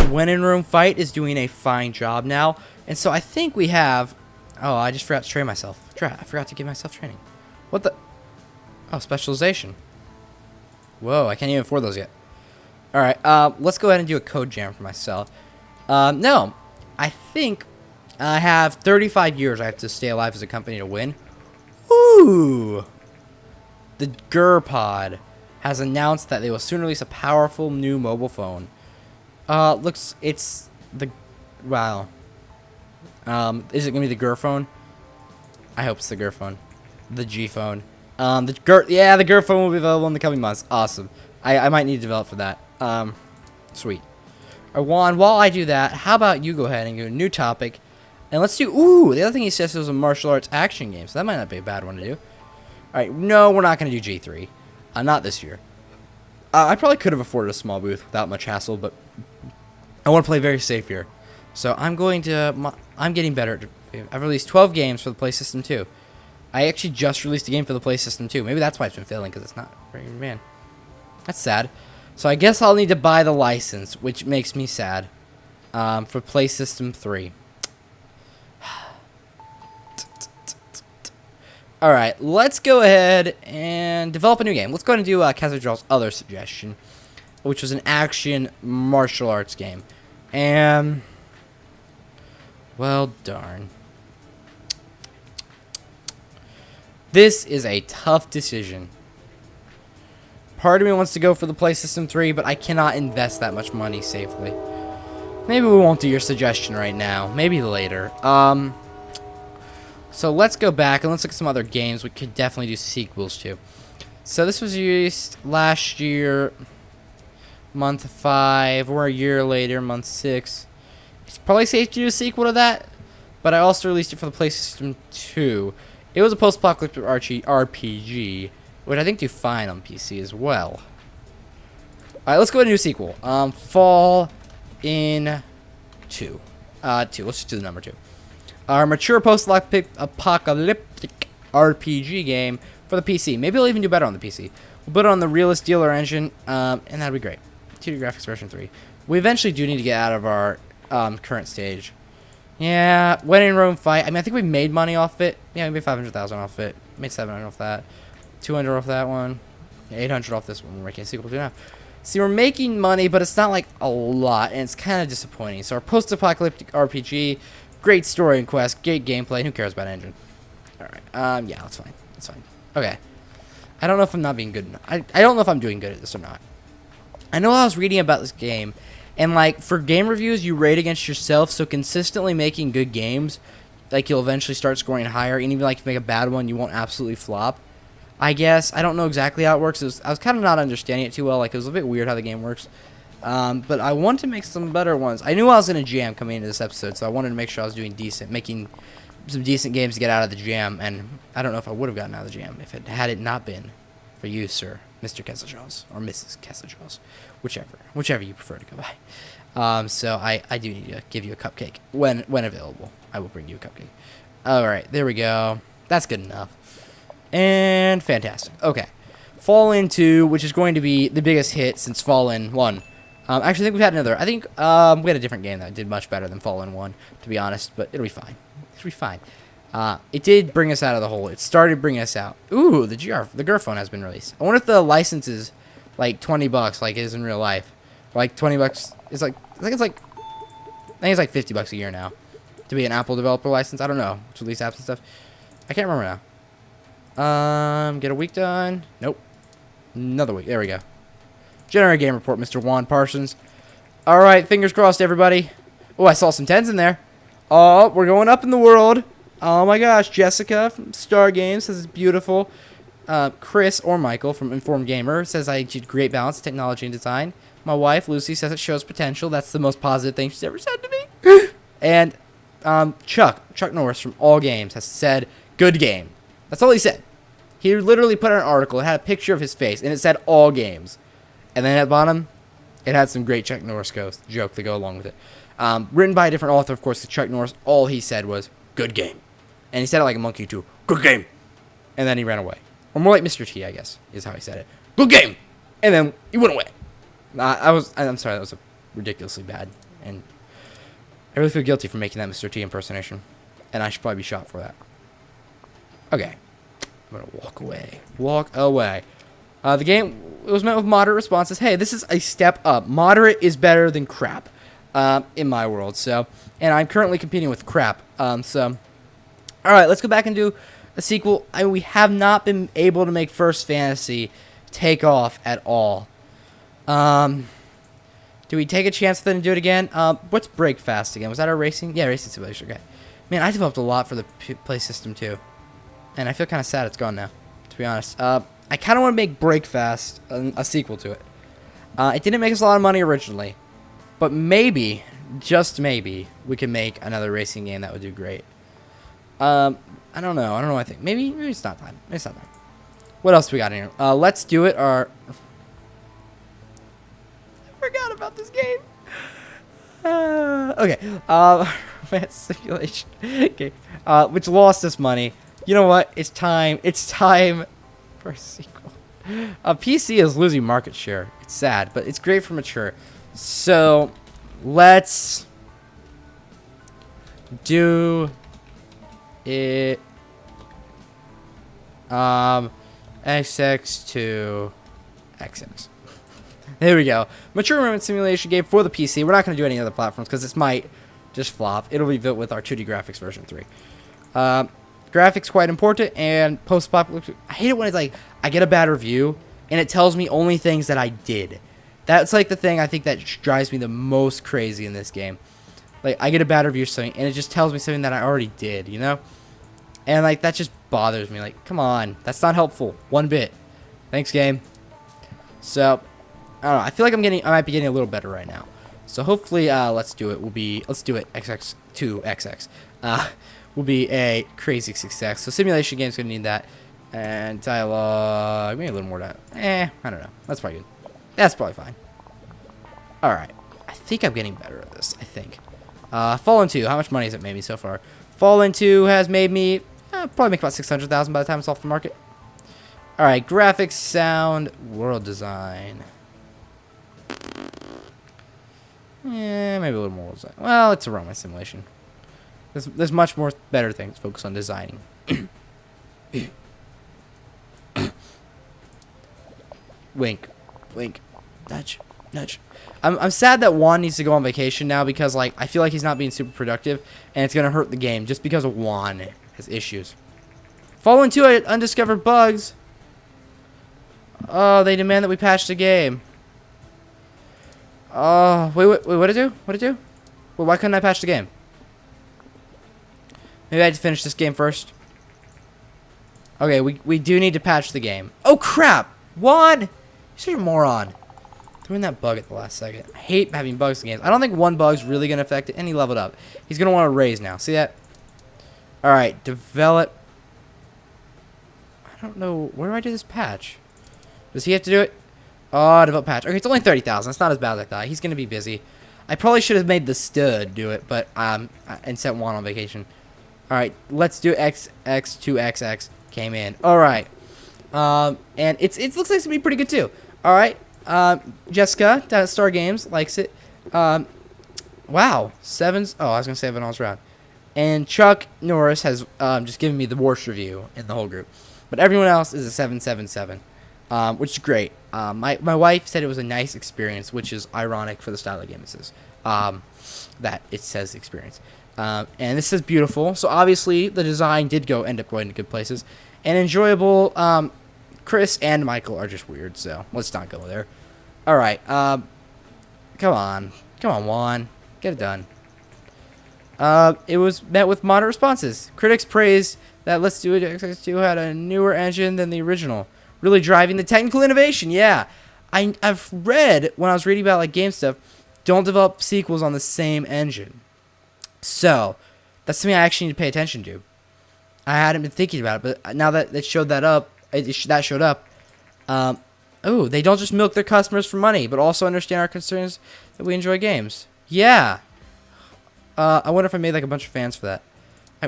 When in Room Fight is doing a fine job now. And so I think we have... Oh, I just forgot to train myself. I forgot to give myself training. What the... Oh, specialization. Whoa, I can't even afford those yet. Alright, let's go ahead and do a code jam for myself. No. I think I have 35 years I have to stay alive as a company to win. Ooh. The GurPod has announced that they will soon release a powerful new mobile phone. It's the... Wow. Is it going to be the Gur phone? I hope it's the Gur phone. The G phone. Yeah, the Gur phone will be available in the coming months. Awesome. I might need to develop for that. Sweet. Juan, while I do that, how about you go ahead and do a new topic. And let's do... Ooh, the other thing he says was a martial arts action game. So that might not be a bad one to do. Alright, no, we're not going to do G3. Not this year. I probably could have afforded a small booth without much hassle, but I want to play very safe here. So I'm going to... I'm getting better. I've released 12 games for the PlayStation 2. I actually just released a game for the PlayStation 2. Maybe that's why it's been failing, because it's not very... Man, that's sad. So I guess I'll need to buy the license, which makes me sad, for PlayStation 3. Alright, let's go ahead and develop a new game. Let's go ahead and do Kazudral's other suggestion, which was an action martial arts game. And... well, darn. This is a tough decision. Part of me wants to go for the PlayStation 3, but I cannot invest that much money safely. Maybe we won't do your suggestion right now. Maybe later. So let's go back and let's look at some other games we could definitely do sequels to. So this was released last year, month 5. We're a year later, month 6. It's probably safe to do a sequel to that, but I also released it for the PlayStation 2. It was a post-apocalyptic RPG, which I think do fine on PC as well. Alright, let's go ahead and do a sequel. Fall in 2. 2. Let's just do the number 2. Our mature post-apocalyptic RPG game for the PC. Maybe we'll even do better on the PC. We'll put it on the Realist Dealer engine, and that'll be great. 2D graphics version 3. We eventually do need to get out of our current stage. Yeah, When in Rome Fight. I mean, I think we made money off it. Yeah, we made 500,000 off it. Made 700 off that. 200 off that one. 800 off this one. We're making a sequel to now. See, we're making money, but it's not like a lot, and it's kind of disappointing. So our post-apocalyptic RPG, great story and quest, great gameplay. Who cares about engine? All right. Yeah, that's fine. That's fine. Okay. I don't know if I'm not being good enough. I don't know if I'm doing good at this or not. I know I was reading about this game, and like for game reviews, you rate against yourself. So consistently making good games, like you'll eventually start scoring higher. And even like if you make a bad one, you won't absolutely flop. I guess I don't know exactly how it works. I was kind of not understanding it too well. Like it was a bit weird how the game works. But I want to make some better ones. I knew I was in a jam coming into this episode, so I wanted to make sure I was doing decent, making some decent games to get out of the jam. And I don't know if I would have gotten out of the jam if it had it not been for you, sir, Mr. Kesseljaws, or Mrs. Kesseljaws, whichever you prefer to go by. So I do need to give you a cupcake when available. I will bring you a cupcake. All right, there we go. That's good enough. And fantastic. Okay, Fallen 2, which is going to be the biggest hit since Fallen 1. Actually, I think we've had another. I think we had a different game that did much better than Fallen 1, to be honest. But it'll be fine. It'll be fine. It did bring us out of the hole. It started bringing us out. Ooh, the GUR phone has been released. I wonder if the license is like $20, like it is in real life. Or like $20. It's like I think it's like $50 a year now to be an Apple developer license. I don't know. To release apps and stuff. I can't remember now. Get a week done. Nope. Another week. There we go. Generate game report, Mr. Juan Parsons. All right, fingers crossed, everybody. Oh, I saw some 10s in there. Oh, we're going up in the world. Oh my gosh, Jessica from Star Games says it's beautiful. Chris or Michael from Informed Gamer says I achieved great balance, technology, and design. My wife Lucy says it shows potential. That's the most positive thing she's ever said to me. And Chuck Norris from All Games has said good game. That's all he said. He literally put out an article. It had a picture of his face, and it said All Games. And then at the bottom, it had some great Chuck Norris joke to go along with it. Written by a different author, of course, Chuck Norris. All he said was, good game. And he said it like a monkey, too. Good game. And then he ran away. Or more like Mr. T, I guess, is how he said it. Good game. And then he went away. I'm sorry, that was a ridiculously bad, and I really feel guilty for making that Mr. T impersonation, and I should probably be shot for that. Okay, I'm gonna walk away. Walk away. The game was met with moderate responses. Hey, this is a step up. Moderate is better than crap, in my world. So, and I'm currently competing with crap. So, all right, let's go back and do a sequel. We have not been able to make First Fantasy take off at all. Do we take a chance then and do it again? What's Break Fast again? Was that our racing? Yeah, racing simulation. Okay. Man, I developed a lot for the play system too, and I feel kind of sad it's gone now, to be honest. I kind of want to make Break Fast a sequel to it. It didn't make us a lot of money originally, but maybe, just maybe, we can make another racing game that would do great. I don't know. I don't know what I think. Maybe it's not time. It's not time. What else do we got in here? Let's do it. I forgot about this game. Okay. Simulation game, which lost us money. You know what? It's time. It's time for a sequel. PC is losing market share. It's sad, but it's great for mature. So let's do it. XX to XX. There we go. Mature movement simulation game for the PC. We're not going to do any other platforms because this might just flop. It'll be built with our 2D graphics version 3. Graphics quite important, and post-apocalyptic. I hate it when it's like I get a bad review and it tells me only things that I did. That's like the thing I think that drives me the most crazy in this game. Like I get a bad review or something and it just tells me something that I already did, you know? And like that just bothers me. Like, come on, that's not helpful one bit. Thanks, game. So I don't know. I feel like I might be getting a little better right now. So hopefully, let's do it. Let's do it. XX2XX. Will be a crazy success. So simulation game's gonna need that, and dialogue maybe a little more of that. I don't know. That's probably good. That's probably fine. All right. I think I'm getting better at this. I think. Fallen 2. How much money has it made me so far? Fallen 2 has made me probably make about 600,000 by the time it's off the market. All right. Graphics, sound, world design. Yeah, maybe a little more. Well, it's a runway simulation. There's much more better things. Focus on designing. Wink, wink, nudge, nudge. I'm sad that Juan needs to go on vacation now because like I feel like he's not being super productive and it's gonna hurt the game just because of Juan has issues. Fall into it, undiscovered bugs. Oh, they demand that we patch the game. Oh, wait, what'd it do? What'd it do? Well, why couldn't I patch the game? Maybe I had to finish this game first. Okay, we do need to patch the game. Oh, crap! Juan! You're such a moron. Throwing that bug at the last second. I hate having bugs in games. I don't think one bug's really going to affect it, and he leveled up. He's going to want to raise now. See that? Alright, develop. I don't know. Where do I do this patch? Does he have to do it? Oh, develop patch. Okay, it's only 30,000. It's not as bad as I thought. He's going to be busy. I probably should have made the stud do it, but and sent Juan on vacation. Alright, let's do XX2XX. Came in. Alright. And it looks like it's going to be pretty good too. Alright. Jessica down at Star Games likes it. Wow. Sevens. Oh, I was going to say Evan all's round. And Chuck Norris has just given me the worst review in the whole group. But everyone else is a 777. Which is great. My wife said it was a nice experience, which is ironic for the style of game it says. That it says experience. And this is beautiful. So obviously the design did end up going to good places. And enjoyable. Chris and Michael are just weird, so let's not go there. Alright, come on. Come on, Juan. Get it done. It was met with moderate responses. Critics praised that Let's Do It XX2 had a newer engine than the original, really driving the technical innovation. Yeah, I've read when I was reading about like game stuff, don't develop sequels on the same engine. So that's something I actually need to pay attention to. I hadn't been thinking about it, but now that showed up. Oh, they don't just milk their customers for money, but also understand our concerns that we enjoy games. Yeah. I wonder if I made like a bunch of fans for that.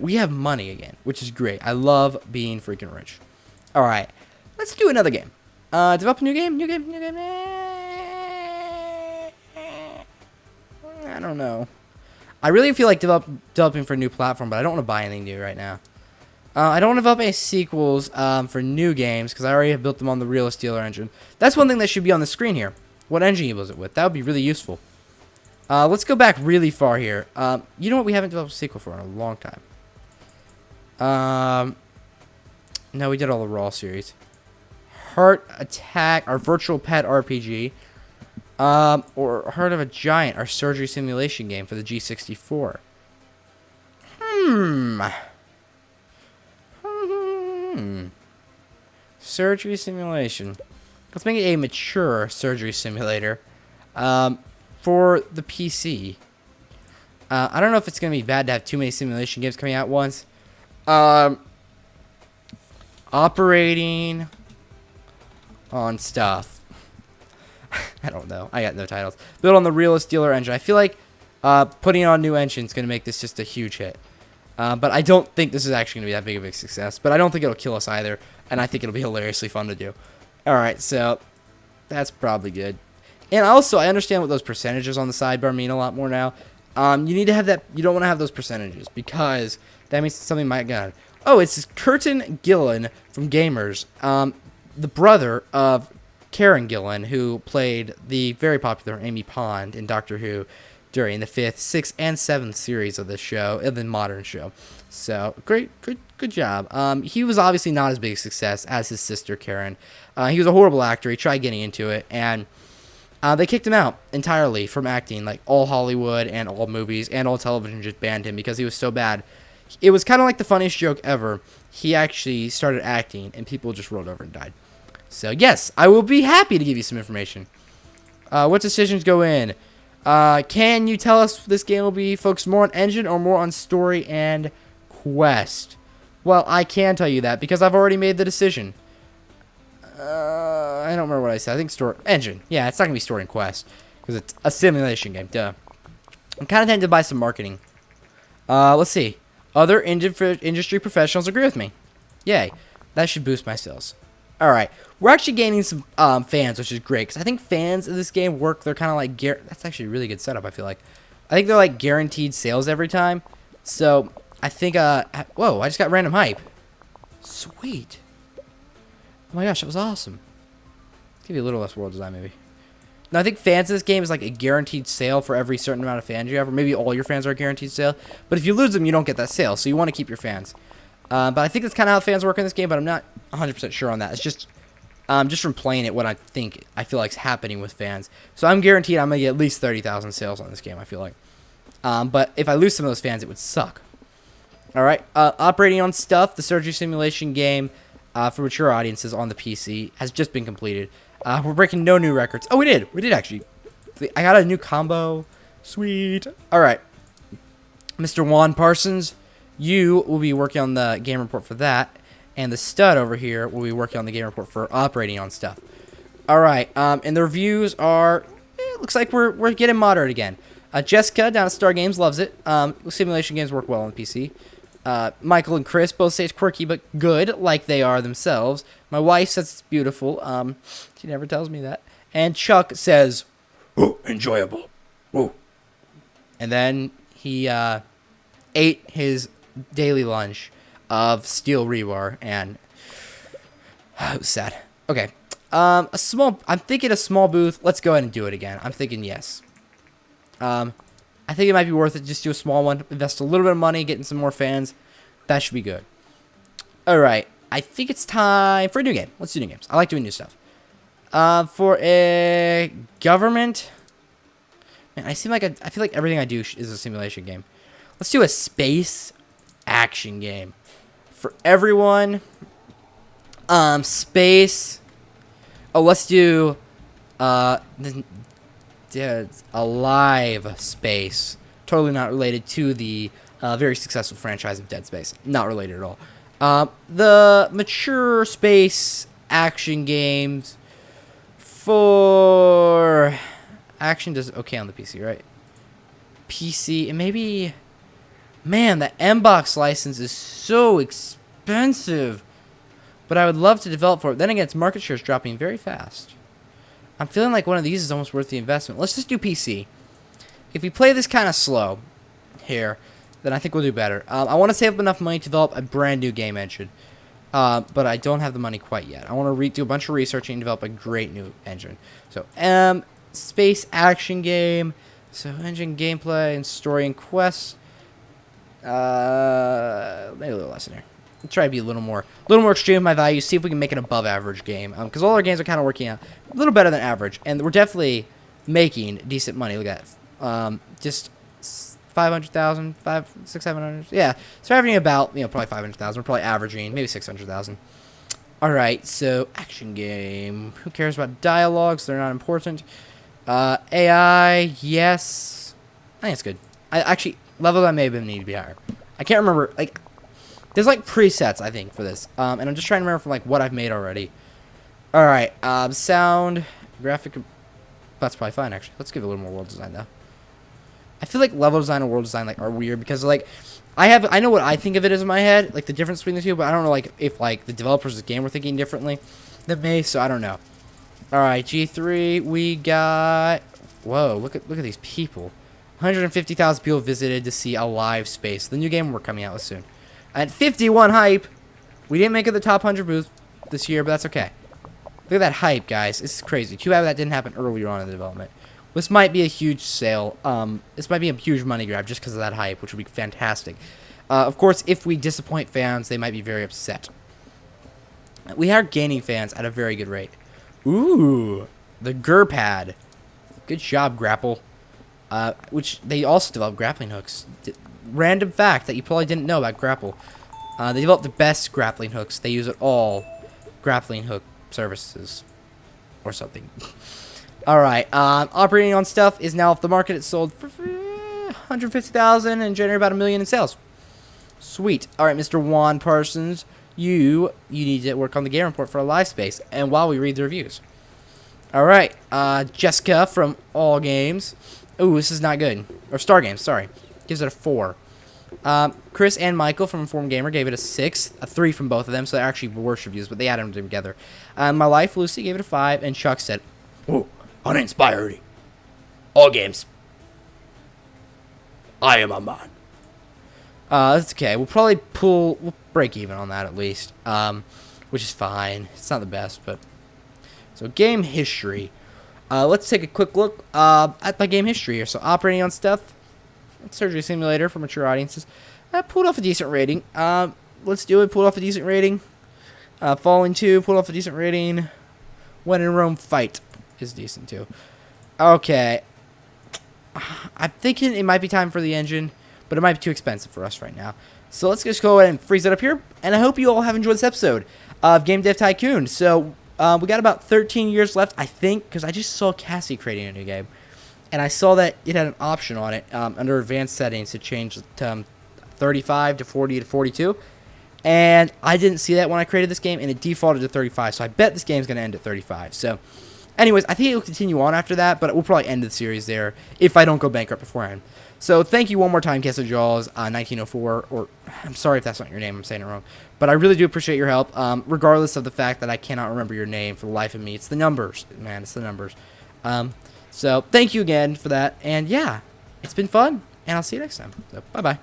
We have money again, which is great. I love being freaking rich. All right, let's do another game. Develop a new game. I don't know. I really feel like developing for a new platform, but I don't want to buy anything new right now. I don't want to develop any sequels for new games because I already have built them on the Realist Dealer engine. That's one thing that should be on the screen here. What engine he builds it with. That would be really useful. Let's go back really far here. You know what? We haven't developed a sequel for in a long time. No, we did all the Raw series. Heart Attack, our virtual pet RPG. Or Heart of a Giant, our surgery simulation game for the G64. Surgery simulation. Let's make it a mature surgery simulator. For the PC. I don't know if it's going to be bad to have too many simulation games coming out at once. Operating on stuff. I don't know. I got no titles. Built on the Realist Dealer engine. I feel like putting on new engine is going to make this just a huge hit. But I don't think this is actually going to be that big of a success. But I don't think it'll kill us either. And I think it'll be hilariously fun to do. Alright, so that's probably good. And also, I understand what those percentages on the sidebar mean a lot more now. You need to have that. You don't want to have those percentages because that means something might get. Oh, it's Curtin Gillen from Gamers, the brother of Karen Gillen, who played the very popular Amy Pond in Doctor Who during the 5th, 6th, and 7th series of this show, of the modern show. So, good job. He was obviously not as big a success as his sister Karen. He was a horrible actor. He tried getting into it, and they kicked him out entirely from acting. Like, all Hollywood and all movies and all television just banned him because he was so bad. It was kind of like the funniest joke ever. He actually started acting, and people just rolled over and died. So, yes, I will be happy to give you some information. What decisions go in? Can you tell us if this game will be focused more on engine or more on story and quest? Well, I can tell you that because I've already made the decision. I don't remember what I said. I think story engine. Yeah, it's not going to be story and quest because it's a simulation game. Duh. I'm kind of tempted to buy some marketing. Let's see. Other industry professionals agree with me. Yay. That should boost my sales. Alright. We're actually gaining some fans, which is great. Because I think fans of this game work. They're kind of like... That's actually a really good setup, I feel like. I think they're like guaranteed sales every time. So, I think... Whoa, I just got random hype. Sweet. Oh my gosh, that was awesome. Give you a little less world design, maybe. No, I think fans of this game is like a guaranteed sale for every certain amount of fans you have. Or maybe all your fans are a guaranteed sale. But if you lose them, you don't get that sale. So you want to keep your fans. But I think that's kind of how fans work in this game. But I'm not 100% sure on that. It's just from playing it what I feel like is happening with fans. So I'm guaranteed I'm going to get at least 30,000 sales on this game, I feel like. But if I lose some of those fans, it would suck. Alright. Operating on Stuff, the surgery simulation game for mature audiences on the PC, has just been completed. We're breaking no new records. Oh, we did. We did, actually. I got a new combo. Sweet. All right. Mr. Juan Parsons, you will be working on the game report for that. And the stud over here will be working on the game report for operating on Stuff. All right. And the reviews are... looks like we're getting moderate again. Jessica down at Star Games loves it. Simulation games work well on the PC. Michael and Chris both say it's quirky but good, like they are themselves. My wife says it's beautiful. She never tells me that. And Chuck says, "Oh, enjoyable." Whoa. And then he ate his daily lunch of steel rebar, and it was sad. Okay. I'm thinking a small booth. Let's go ahead and do it again. I'm thinking yes. I think it might be worth it. Just do a small one. Invest a little bit of money, getting some more fans. That should be good. All right. I think it's time for a new game. Let's do new games. I like doing new stuff. For a government... Man, I feel like everything I do is a simulation game. Let's do a space action game. For everyone... space... Oh, let's do... Alive Space. Totally not related to the very successful franchise of Dead Space. Not related at all. The mature space action games for... Action does okay on the PC, right? PC, and maybe... Man, the M-Box license is so expensive. But I would love to develop for it. Then again, its market share is dropping very fast. I'm feeling like one of these is almost worth the investment. Let's just do PC. if we play this kind of slow here, then I think we'll do better. I want to save up enough money to develop a brand new game engine, but I don't have the money quite yet. I want to do a bunch of researching and develop a great new engine. So, space action game. So, engine gameplay and story and quests. Maybe a little less in here. I'll try to be a little more extreme with my values. See if we can make an above average game. Because all our games are kind of working out a little better than average, and we're definitely making decent money. Look at that. Just 500,000, 700. Yeah, so averaging about probably 500,000. We're probably averaging maybe 600,000. All right, so action game. Who cares about dialogues? They're not important. AI, yes. I think it's good. Actually, level that may have been need to be higher. I can't remember. Like, there's like presets I think for this. And I'm just trying to remember from like what I've made already. All right, sound, graphic. That's probably fine actually. Let's give it a little more world design though. I feel like level design and world design like are weird because like I know what I think of it as in my head, like the difference between the two, but I don't know like if like the developers of the game were thinking differently than me, so I don't know. All right, G3, we got whoa, look at these people. 150,000 people visited to see Alive Space, the new game we're coming out with soon. At 51 hype, we didn't make it the top 100 booth this year, but that's okay. Look at that hype, guys. This is crazy. Too bad that didn't happen earlier on in the development. This might be a huge sale. This might be a huge money grab just because of that hype, which would be fantastic. Of course, if we disappoint fans, they might be very upset. We are gaining fans at a very good rate. Ooh, the GURPAD. Good job, Grapple. Which they also developed grappling hooks. Random fact that you probably didn't know about Grapple. They developed the best grappling hooks. They use it all grappling hook services or something. All right, operating on stuff is now off the market. It's sold for 150,000 and generated about $1 million in sales. Sweet. All right, Mr. Juan Parsons, you need to work on the game report for Alive Space, and while we read the reviews. All right, Jessica from All Games. Ooh, this is not good. Or Star Games, sorry. Gives it a 4. Chris and Michael from Informed Gamer gave it a 6. A 3 from both of them, so they're actually worse reviews, but they added them together. My Life, Lucy, gave it a 5, and Chuck said, "Ooh, uninspired. All Games. I am a man." That's okay. We'll break even on that at least, which is fine. It's not the best, but... So, game history. Let's take a quick look at my game history here. So, operating on stuff. Surgery Simulator for mature audiences. I pulled off a decent rating. Let's do it. Pulled off a decent rating. Falling 2, pulled off a decent rating. When in Rome, Fight is decent too. Okay. I'm thinking it might be time for the engine, but it might be too expensive for us right now. So let's just go ahead and freeze it up here. And I hope you all have enjoyed this episode of Game Dev Tycoon. So we got about 13 years left, I think, because I just saw Cassie creating a new game. And I saw that it had an option on it under advanced settings to change to 35 to 40 to 42. And I didn't see that when I created this game, and it defaulted to 35. So I bet this game's going to end at 35. So anyways, I think it will continue on after that, but we'll probably end the series there if I don't go bankrupt beforehand. So thank you one more time, Kessler Jaws, 1904, or I'm sorry if that's not your name, I'm saying it wrong. But I really do appreciate your help, regardless of the fact that I cannot remember your name for the life of me. It's the numbers, man, it's the numbers. So thank you again for that, and yeah, it's been fun, and I'll see you next time. So bye-bye.